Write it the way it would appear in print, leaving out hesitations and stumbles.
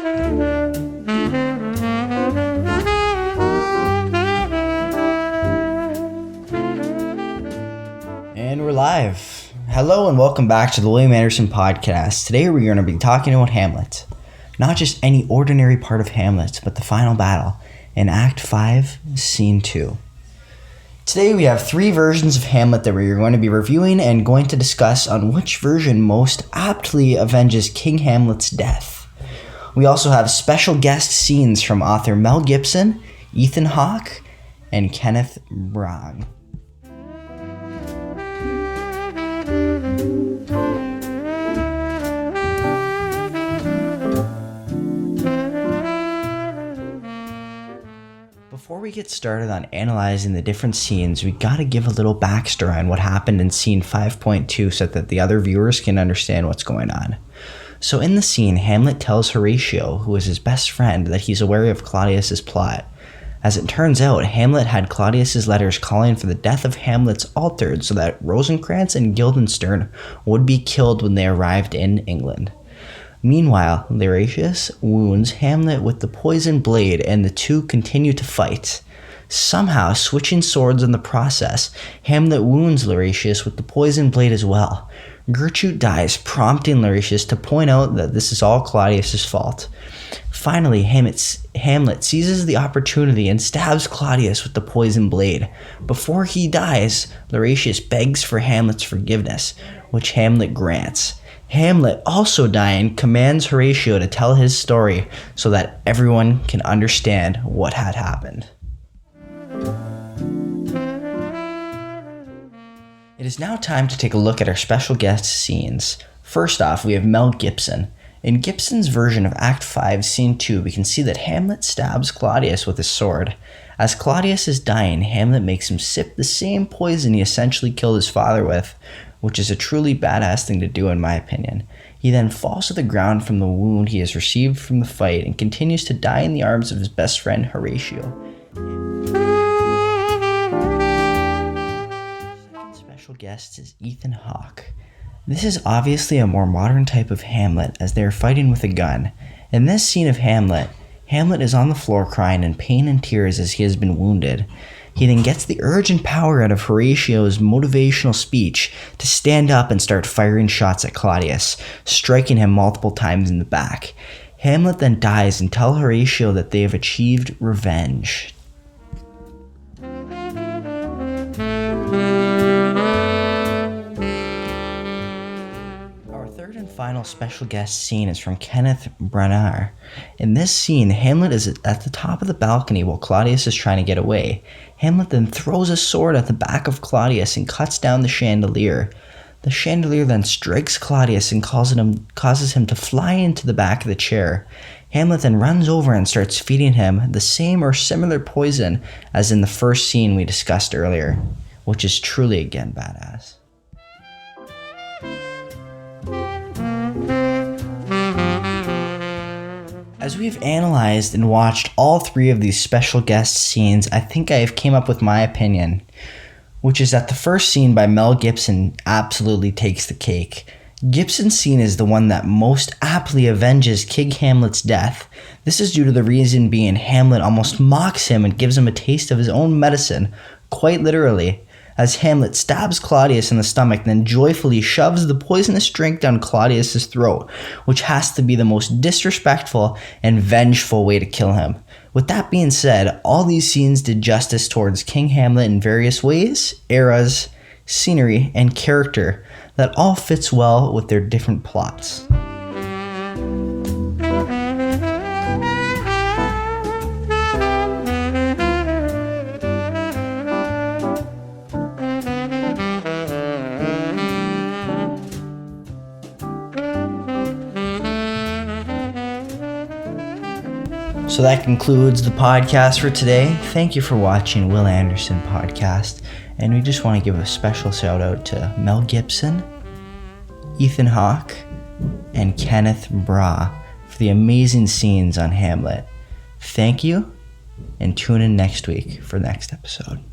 And we're live. Hello and welcome back to the William Anderson Podcast. Today we're going to be talking about Hamlet. Not just any ordinary part of Hamlet, but the final battle in Act 5, Scene 2. Today we have 3 versions of Hamlet that we're going to be reviewing and going to discuss on which version most aptly avenges King Hamlet's death. We also have special guest scenes from author Mel Gibson, Ethan Hawke, and Kenneth Branagh. Before we get started on analyzing the different scenes, we gotta give a little backstory on what happened in scene 5.2 so that the other viewers can understand what's going on. So in the scene, Hamlet tells Horatio, who is his best friend, that he's aware of Claudius's plot. As it turns out, Hamlet had Claudius's letters calling for the death of Hamlet's altered so that Rosencrantz and Guildenstern would be killed when they arrived in England. Meanwhile, Lyratius wounds Hamlet with the poison blade and the two continue to fight. Somehow, switching swords in the process, Hamlet wounds Lyratius with the poison blade as well. Gertrude dies, prompting Lyratius to point out that this is all Claudius's fault. Finally, Hamlet seizes the opportunity and stabs Claudius with the poison blade. Before he dies, Lyratius begs for Hamlet's forgiveness, which Hamlet grants. Hamlet, also dying, commands Horatio to tell his story so that everyone can understand what had happened. It is now time to take a look at our special guest scenes. First off, we have Mel Gibson. In Gibson's version of Act 5, Scene 2, we can see that Hamlet stabs Claudius with his sword. As Claudius is dying, Hamlet makes him sip the same poison he essentially killed his father with, which is a truly badass thing to do in my opinion. He then falls to the ground from the wound he has received from the fight and continues to die in the arms of his best friend Horatio. Second special guest is Ethan Hawke. This is obviously a more modern type of Hamlet as they are fighting with a gun. In this scene of Hamlet is on the floor crying in pain and tears as he has been wounded. He then gets the urge and power out of Horatio's motivational speech to stand up and start firing shots at Claudius, striking him multiple times in the back. Hamlet then dies and tells Horatio that they have achieved revenge. Final special guest scene is from Kenneth Branagh. In this scene, Hamlet is at the top of the balcony while Claudius is trying to get away. Hamlet then throws a sword at the back of Claudius and cuts down the chandelier. The chandelier then strikes Claudius and causes him to fly into the back of the chair. Hamlet then runs over and starts feeding him the same or similar poison as in the first scene we discussed earlier, which is truly again badass. As we've analyzed and watched all 3 of these special guest scenes, I think I have came up with my opinion, which is that the first scene by Mel Gibson absolutely takes the cake. Gibson's scene is the one that most aptly avenges King Hamlet's death. This is due to the reason being Hamlet almost mocks him and gives him a taste of his own medicine, quite literally, as Hamlet stabs Claudius in the stomach, then joyfully shoves the poisonous drink down Claudius's throat, which has to be the most disrespectful and vengeful way to kill him. With that being said, all these scenes did justice towards King Hamlet in various ways, eras, scenery, and character that all fits well with their different plots. So that concludes the podcast for today. Thank you for watching Will Anderson Podcast. And we just want to give a special shout out to Mel Gibson, Ethan Hawke, and Kenneth Branagh for the amazing scenes on Hamlet. Thank you, and tune in next week for the next episode.